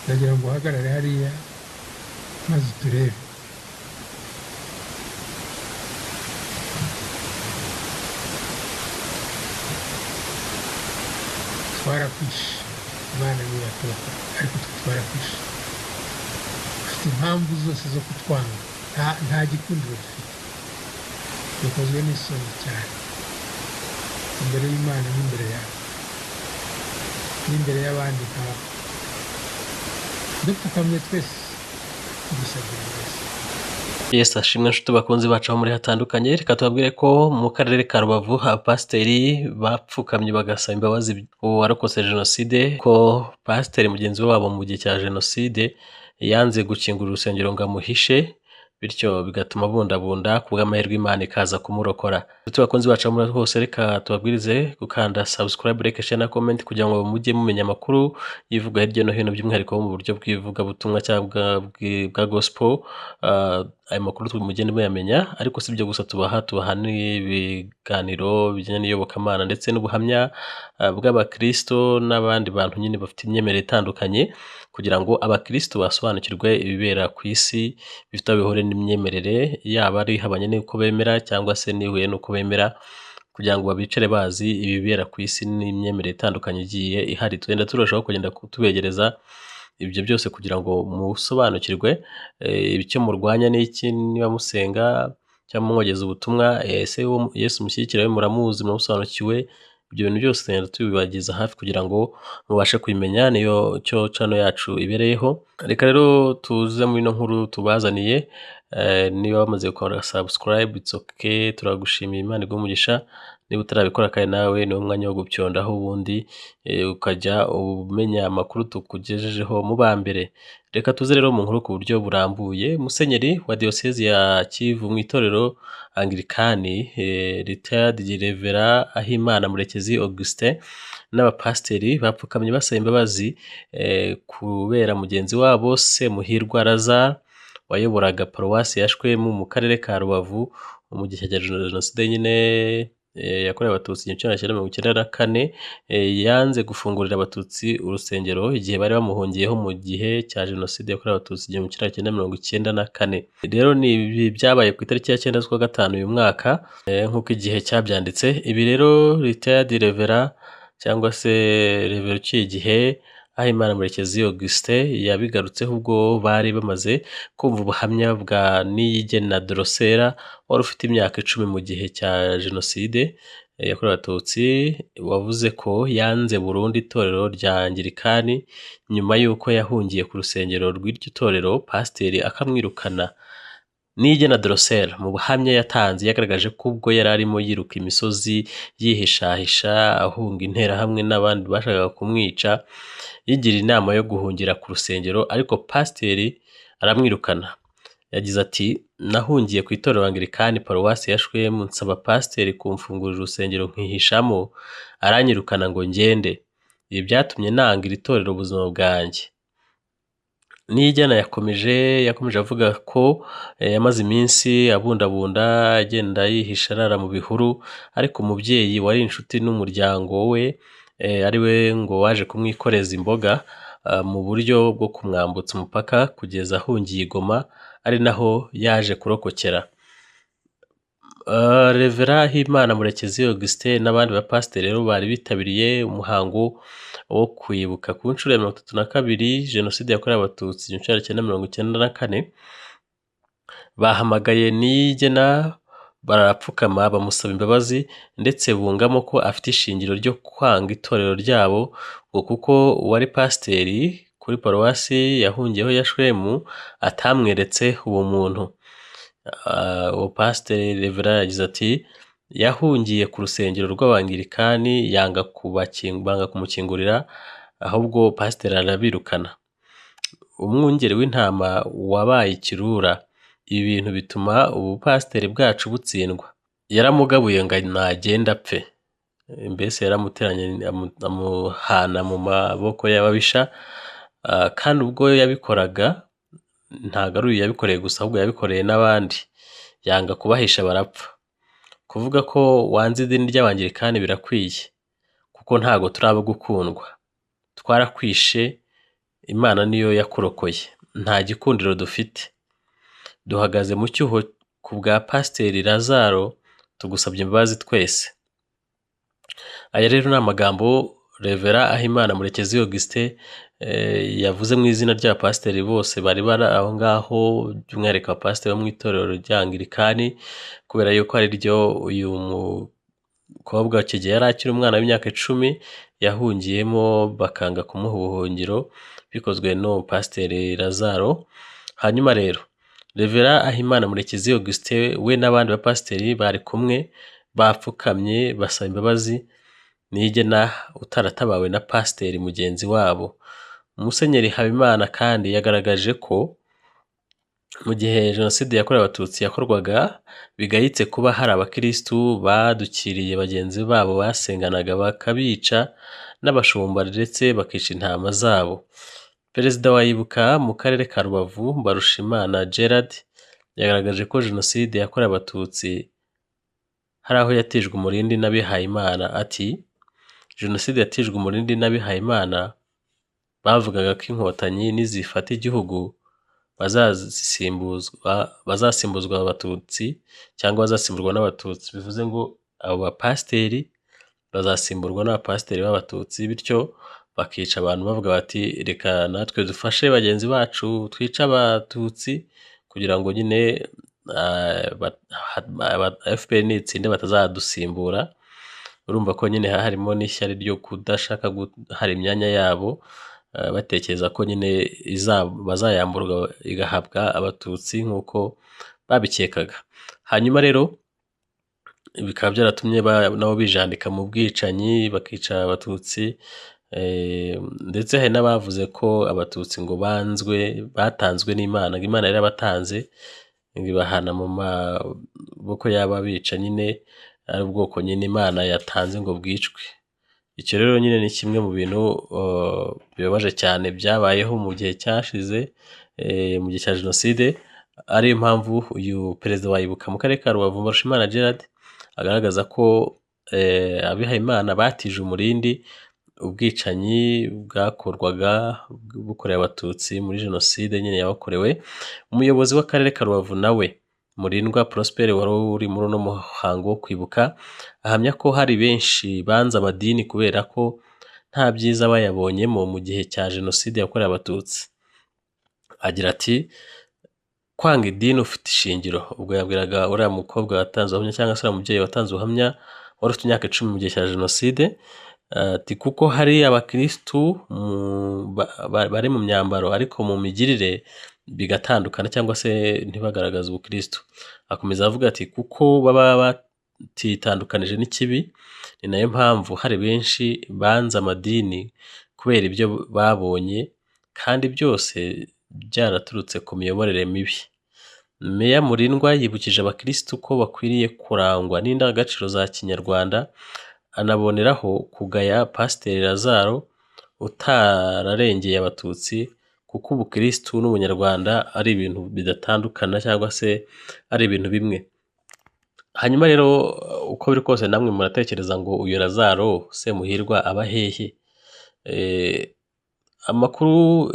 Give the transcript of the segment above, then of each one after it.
ndagira ngo uhagarare hariya maze turebe. Twarakwishe, Imana niyo yaturokoye, ariko twe twarakwishe. Ufite impamvu zose zo kutwanga, nta gikundiro dufite. Dukozwe n'isoni cyane imbere y'Imana n'imbere yawe n'imbere y'abandi nkabo, dupfukamye twese tugusabira imbabazi. Yesu ashimwe nshuti bakunzi bacu aho muri hatandukanye. Reka tubabwire ko mu karere ka Rubavu abapasiteri bapfukamye bagasaba imbabazi uwarokotse jenoside, ko pasiteri mugenzi wabo mu gihe cya jenoside yanze gukingura urusengero ngo amuhishe, bityo bigatuma bundabunda ku bw'amahirwe Imana ikaza kumurokora. Nshuti bakunzi bacu muri hose, reka tubabwirize gukanda subscribe, like, share na comment kugira ngo mujye mumenya amakuru yivuga hirya no hino, by'umwihariko mu buryo bw'ivugabutumwa cyangwa bwa gospel. Ayo makuru mugende muyamenya, ariko si byo gusa tubaha n'ibiganiro bijyanye n'iyobokamana ndetse n'ubuhamya bw'abakristo n'abandi bantu nyine bafite imyemerere itandukanye, kugira ngo abakristo basobanukirwe ibibera ku isi bifite aho bihure n'imyemerere yaba ari habanye n'uko bemera cyangwa se nihuye n'uko bemera, kugira ngo babicare bazi ibibera ku isi n'imyemerere itandukanye igiye ihari. Tugenda turushaho kugenda tubegereza ibyo byose kugira ngo musobanukirwe icyo murwanya n'iki, niba musenga cyangwa mwogeza ubutumwa, ese Yesu mushyigikira we muramuzi, muramusobanukiwe. Ibyo bintu byose tugenda tubibagiza hafi kugira ngo mubashe kubimenya, niyo cyo channel yacu ibereyeho. Reka rero tuze muri ino nkuru tubazaniye. Niba bamaze gukora subscribe, it's okay, turagushimiye, Imana iguhe umugisha. Niba utarabikora kandi nawe ni umwanya wo gupyondaho ubundi ukajya umenya amakuru tukugejejeho mu ba mbere. Reka tuze rero mu nkuru ku buryo burambuye. Musenyeri wa Diocese ya Kivu mu itorero Anglikani, retired Reverend Ahimana Murekezi Augustin, n'abapasiteri bapfukamye basaba imbabazi kubera mugenzi wabo Semuhirwa Lazare wayoboraga paruwasi ya Shwemu mu karere ka Rubavu mu gihe cya jenoside nyine yakorewe abatutsi 1994, yanze gufungurira abatutsi urusengero igihe bari bamuhungiyeho mu gihe cya jenoside yakorewe abatutsi 1994. Rero ni byabaye ku itariki ya 9 z'ukwa gatanu uyu mwaka, nk'uko igihe cyabyanditse. Ibi rero retired Reverend cyangwa se Reverend uciye igihe Ahimana Murekezi Augustin yabigarutseho ubwo bari bamaze kumva ubuhamya bwa Niyigena Drosera wari ufite imyaka 10 mu gihe cya jenoside yakorewe abatutsi, wavuze ko yanze burundu itorero rya Anglikani nyuma y'uko yahungiye ku rusengero rw'iryo torero pasiteri akamwirukana. Niyigena Drosera mu buhamya yatanze yagaragaje ko ubwo yari arimo yiruka imisozi yihishahisha ahunga interahamwe n'abandi bashakaga kumwica, yigira inama yo guhungira ku rusengero, ariko pasiteri aramwirukana. Yagize ati, nahungiye ku itorero Anglikani paruwasi ya Shwemu, nsaba pasiteri kumfungurira urusengero nkihishamo, aranyirukana ngo ngende. Ibi byatumye nanga iri torero ubuzima bwanjye. Niyigena yakomeje avuga ko yamaze iminsi abundabunda agenda yihisha arara mu bihuru, ariko umubyeyi wari inshuti n'umuryango we ari we ngo waje kumwikoreza imboga mu buryo bwo kumwambutsa umupaka kugeza ahungiye i Goma, ari naho yaje kurokokera. Reverend Ahimana Murekezi Augustin n'abandi bapasiteri rero bari bitabiriye umuhango wo kwibuka ku nshuro ya 32 jenoside yakorewe abatutsi 1994. Bahamagaye Niyigena barapfukama bamusaba imbabazi, ndetse bungamo ko afite ishingiro ryo kwanga itorero ryabo ngo kuko uwari pasiteri kuri paruwasi yahungiyeho ya Shwemu atamweretse uwo muntu. Uwo pasiteri Reverend yagize ati, yahungiye ku rusengero rw'Abanglikani yanga kumukingurira, ahubwo pasiteri arabirukana. Umwungeri w'intama wabaye ikirura. Ibi bintu bituma ubupasiteri bwacu butsindwa. Yaramugabuye ngo nagenda apfe. Mbese yaramuteranye amuhana mu maboko y'ababisha, kandi ubwo yabikoraga ntago ari yabikoreye gusa, ahubwo yabikoreye n'abandi. Yanga kubahisha barapfa. Kuvuga ko wanze idini ry'Abanglikani birakwiye, kuko ntago turaba gukundwa. Twarakwishe Imana niyo yakurokoye, nta gikundiro dufite, duhagaze mu cyuho ku bwa Pasiteri Lazaro, tugusabye imbabazi twese. Aya rero ni amagambo Revera Ahimana Murekezi Augustin yavuze mu izina rya Pasiteri bose bari aho ngaho, by'umwihariko abapasiteri bo mu itorero rya Anglikani, kubera yuko ari ryo uyu mukobwa Kigeli yari akiri umwana w'imyaka 10 yahungiyemo, bakanga kumuha ubuhungiro, bikozwe no Pasiteri Lazaro. Hanyuma rero Revera Ahimana Murekezi Augustin we n'abandi bapasiteri bari kumwe bapfukamye basaba imbabazi Niyigena utaratabawe na pasiteri mugenzi wabo. Musenyeri Habimana kandi yagaragaje ko mu gihe Jenoside yakorewe Abatutsi yakorwaga, bigayitse kuba hari abakirisitu badukiriye bagenzi babo basenganaga bakabica n'abashumba ndetse bakica intama zabo. Perezida wa Ibuka mu karere ka Rubavu Mbarushimana Gerard yagaragaje ko Jenoside yakorewe Abatutsi hari aho yatijwe umurindi n'abihayimana. Ati Jenoside yatijwe umurindi n'abihayimana, bavugaga ko inkotanyi nizifata igihugu bazasimbuzwa Abatutsi cyangwa bazasimburwa n'Abatutsi. Bivuze ngo abo bapasiteri bazasimburwa n'abapasiteri b'Abatutsi, bityo bakica abantu bavuga bati reka natwe dufashe bagenzi bacu twica Abatutsi kugira ngo nyine FPR nitsinde batazadusimbura. Urumva ko nyine harimo n'ishyari ryo kudashaka hari imyanya yabo, batekereza ko nyine bazayamburwa igahabwa Abatutsi nk'uko babikekaga. Hanyuma rero bikaba byaratumye nabo bijandika mu bwicanyi bakica Abatutsi, ndetse hari n'abavuze ko Abatutsi ngo batanzwe n'Imana, ngo Imana yari abatanze ngo ibahana mu maboko y'ababica, nyine ari ubwoko nyine Imana yatanze ngo bwicwe. Icyo rero nyine ni kimwe mu bintu bibabaje cyane byabayeho mu gihe cyashize, mu gihe cya Jenoside. Ariyo mpamvu uyu perezida wa Ibuka mu karere ka Rubavu Mbarushimana Gerard agaragaza ko abihayimana batije umurindi ubwicanyi bwakorwaga bukorewe Abatutsi muri Jenoside nyine yabakorewe. Umuyobozi w'akarere ka Rubavu nawe Murindwa Prosper wari uri muri uno muhango wo kwibuka, ahamya ko hari benshi banze amadini kubera ko nta byiza bayabonyemo mu gihe cya Jenoside yakorewe Abatutsi. Agira ati kwanga idini ufite ishingiro. Ubwo yabwiraga uriya mukobwa watanze ubuhamya cyangwa se uriya mubyeyi watanze ubuhamya wari ufite imyaka 10 mu gihe cya Jenoside. Ati kuko hari abakirisitu bari mu myambaro ariko mu migirire bigatandukana cyangwa se ntibagaragaza ubukirisitu. Akomeza avuga ati kuko baba batitandukanije n'ikibi, ni nayo mpamvu hari benshi banze amadini kubera ibyo babonye, kandi byose byaraturutse ku miyoborere mibi. Meya Murindwa yibukije abakirisitu ko bakwiriye kurangwa n'indangagaciro za Kinyarwanda, anaboneraho kugaya Pasiteri Lazaro utararengeye Abatutsi, kuko ubukirisitu n'ubunyarwanda ari ibintu bidatandukana cyangwa se ari ibintu bimwe. Hanyuma rero uko biri kose namwe muratekereza ngo uyu Lazaro Semuhirwa aba hehe? Amakuru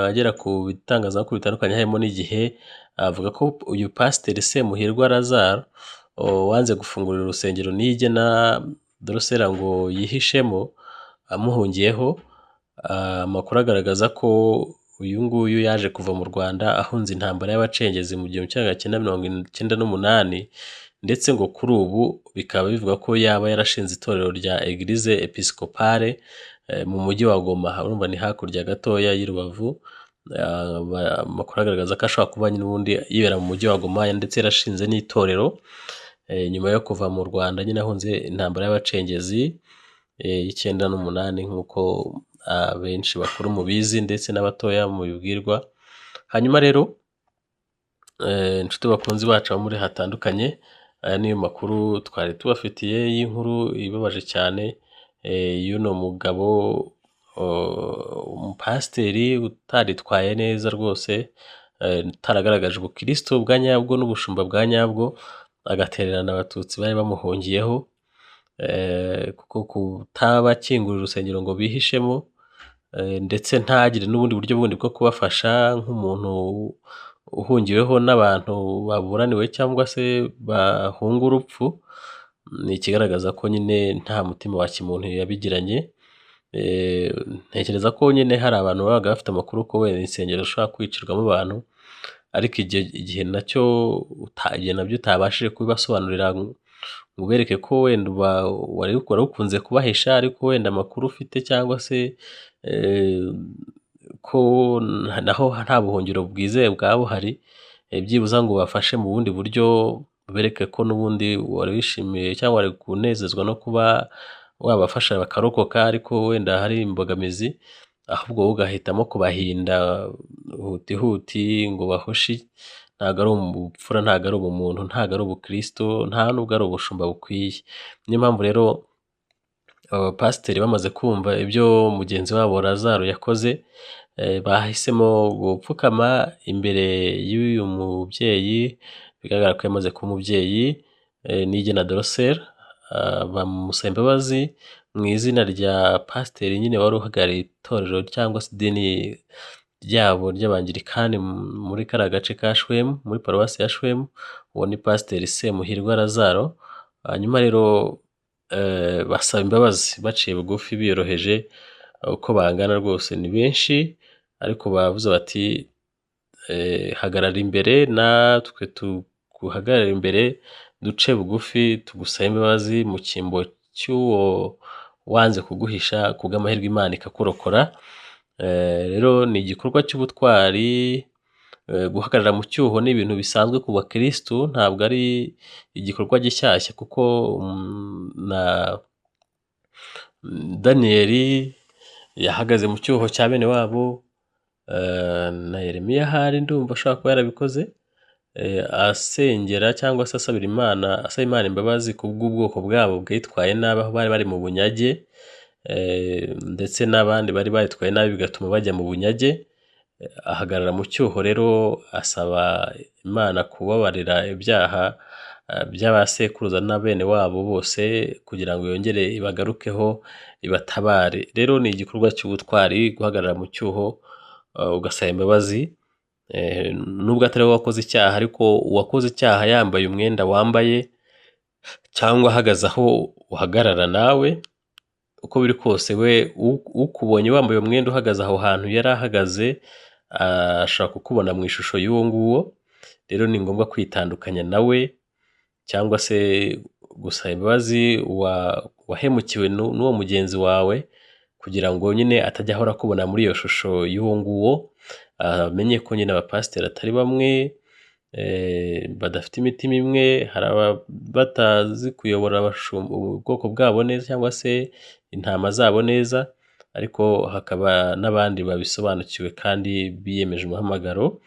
agera ku bitangazamakuru bitandukanye harimo n'Igihe avuga ko uyu Pasiteri Semuhirwa Lazaro wanze gufungurira urusengero Niyigena Drusera ngo yihishemo amuhungiyeho. Amakuru agaragaza ko uyu nguyu yaje kuva mu Rwanda ahunze intambara y'abacengezi mu 1998, ndetse ngo kuri ubu bikaba bivuga ko yaba yarashinze itorero rya Eglise Episcopale mu mujyi wa Goma. Urumva ni hakurya gatoya y'i Rubavu. Amakuru agaragaza ko ashobora kuba n'ubundi yibera mu mujyi wa Goma, ndetse yarashinze n'itorero nyuma yo kuva mu Rwanda nyine ahunze intambara y'abacengezi y'98 nk'uko benshi bakuru mubizi ndetse n'abatoya mu bibwirwa. Hanyuma rero inshuti bakunzi bacu muri hatandukanye, aya niyo makuru twari tubafitiye y'inkuru ibabaje cyane y'uno mugabo umupasiteri utaritwaye neza rwose, utaragaragaje ubukirisitu bwa nyabwo n'ubushumba bwa nyabwo, agatererana Abatutsi bari bamuhungiyeho, kuko kutabakingurira urusengero ngo bihishemo ndetse ntagire n'ubundi buryo bundi bwo kubafasha nk'umuntu uhungiweho n'abantu baburaniwe cyangwa se bahunga urupfu, ni ikigaragaza ko nyine nta mutima wa kimuntu yabigiranye. Ntekereza ko nyine hari abantu babaga bafite amakuru ko wenda insengero zishobora kwicirwamo abantu, ariko igihe nabyo utabashije kubibasobanurira ngo ubereke ko wenda wari ukunze kubahisha, ariko wenda amakuru ufite cyangwa se ko naho nta buhungiro bwizewe bwaba buhari, byibuza ngo ubafashe mu bundi buryo, bereke ko n'ubundi wari wishimiye cyangwa wari kunezezwa no kuba wabafasha bakarokoka, ariko wenda hari imbogamizi, ahubwo wowe ugahitamo kubahinda huti ngo bahoshe. Ntabwo ari ubupfura, ntabwo ari ubumuntu, ntabwo ari ubukristo, nta nubwo ari ubushumba bukwiye. Niyo mpamvu rero abapasiteri bamaze kumva ibyo mugenzi wabo Lazaro yakoze, bahisemo gupfukama imbere y'uyu mubyeyi, bigaragara ko yamaze kuba umubyeyi, Niyigena Dorcelle, bamusaba imbabazi mu izina rya pasiteri nyine wari uhagarariye itorero cyangwa se idini ryabo ry'abangirikani muri kariya gace ka Shwemu, muri paruwasi ya Shwemu. Uwo ni pasiteri Semuhirwa Lazaro. Hanyuma rero basaba imbabazi baciye bugufi biyoroheje, uko bangana rwose ni benshi, ariko bavuze bati hagarara imbere, natwe tuguhagarara imbere, duce bugufi tugusaba imbabazi mu cyimbo cy'uwo wanze kuguhisha, kubw'amahirwe Imana ikakurokora. Rero ni igikorwa cy'ubutwari. Guhagarara mu cyuho ni ibintu bisanzwe ku bakristu, ntabwo ari igikorwa gishyashya, kuko na Daniyeli yahagaze mu cyuho cya bene wabo, na Yeremiya hari ndumva ashobora kuba yarabikoze, asengera cyangwa se asaba Imana imbabazi kubw'ubwoko bwabo bwitwaye nabi aho bari bari mu bunyage, ndetse n'abandi bari baritwaye nabi bigatuma bajya mu bunyage. Ahagarara mu cyuho rero asaba Imana kubabarira ibyaha by'abasekuruza na bene wabo bose, kugira ngo yongere ibagarukeho ibatabare. Rero ni igikorwa cy'ubutwari guhagarara mu cyuho ugasaba imbabazi, nubwo atari wowe wakoze icyaha, ariko uwakoze icyaha yambaye umwenda wambaye cyangwa ahagaze aho uhagarara nawe, uko biri kose we ukubonye wambaye umwenda uhagaze aho hantu yari ahagaze, ashaka kukubona mu ishusho y'uwo nguwo. Rero ni ngombwa kwitandukanya nawe, cyangwa se gusaba imbabazi wahemukiwe n'uwo mugenzi wawe, kugira ngo nyine atajya ahora akubona muri iyo shusho y'uwo nguwo. Amenye ko nyine abapasiteri atari bamwe, badafite imitima imwe. Hari batazi kuyobora ubwoko bwabo neza cyangwa se intama zabo neza, ariko hakaba n'abandi babisobanukiwe kandi biyemeje umuhamagaro,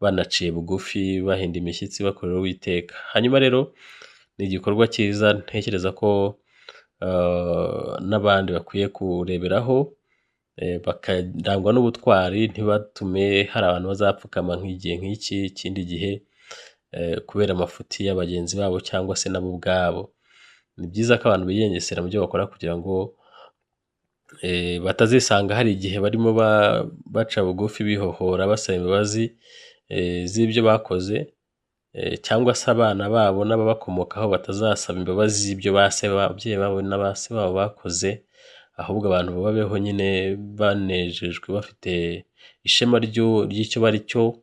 banaciye bugufi, bahinda imishyitsi, bakorera Uwiteka. Hanyuma rero ni igikorwa cyiza, ntekereza ko n'abandi bakwiye kureberaho, bakarangwa n'ubutwari, ntibatume hari abantu bazapfukama nk'igihe nk'iki ikindi gihe, kubera amafuti ya bagenzi babo cyangwa se nabo ubwabo. Ni byiza ko abantu biyengesera mu byo bakora, kugira ngo batazisanga hari igihe barimo baca bugufi, bihohora, basaba imbabazi z'ibyo bakoze, cyangwa se abana babo n'ababakomokaho batazasaba imbabazi z'ibyo ababyeyi babo n'abase babo bakoze, ahubwo abantu babeho nyine banejejwe, bafite ishema ry'icyo bari cyo,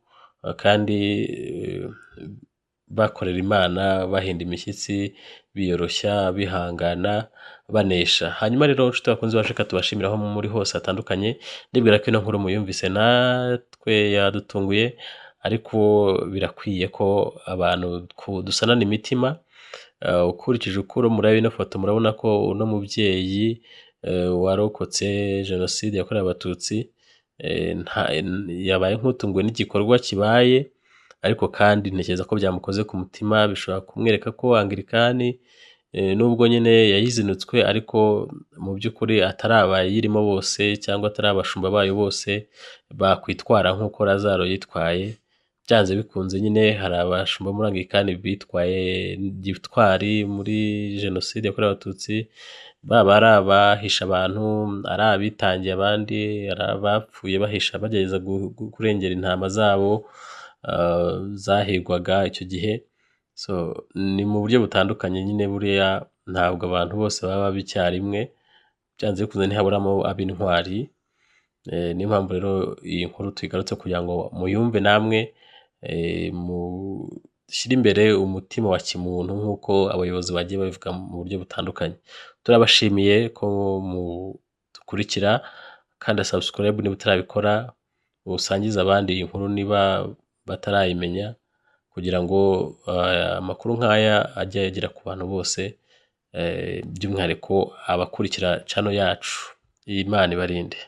kandi bakorera Imana, bahinda imishyitsi, biyoroshya, bihangana, banesha. Hanyuma rero nshuti bakunze bacu, tubashimira aho muri hose hatandukanye. Ndibwira ko ino nkuru muyumvise natwe yadutunguye, ariko birakwiye ko abantu dusanana imitima. Ukurikije ukuro mureba ino foto, murabona ko uno mubyeyi warokotse jenoside yakorewe Abatutsi yabaye nk'utunguwe n'igikorwa kibaye, ariko kandi ntekereza ko byamukoze ku mutima. Bishobora kumwereka ko Anglikani nubwo nyine yayizinutswe, ariko mu by'ukuri atari abayirimo bose cyangwa atari abashumba bayo bose bakwitwara nk'uko Lazaro yitwaye. byanze bikunze nyine hari abashumba muri Anglikani bitwaye gitwari muri jenoside yakorewe abatutsi, baba ari abahisha abantu, ari abitangiye abandi, ari abapfuye bahisha bagerageza kurengera intama zabo zahigwaga icyo gihe. So ni mu buryo butandukanye nyine, buriya ntabwo abantu bose baba bicyarimwe, byanze bikunze ntihaburamo ab'intwari. Niyo mpamvu rero iyi nkuru tuyigarutse kugira ngo muyumve namwe, mushyire imbere umutima wa kimuntu nk'uko abayobozi bagiye babivuga mu buryo butandukanye. Turabashimiye ko mudukurikira, kandi subscribe niba utarabikora, usangiza abandi iyi nkuru niba batarayimenya, kugira ngo amakuru nk'aya ajye agera ku bantu bose, by'umwihariko abakurikira channel yacu. Imana ibarinde.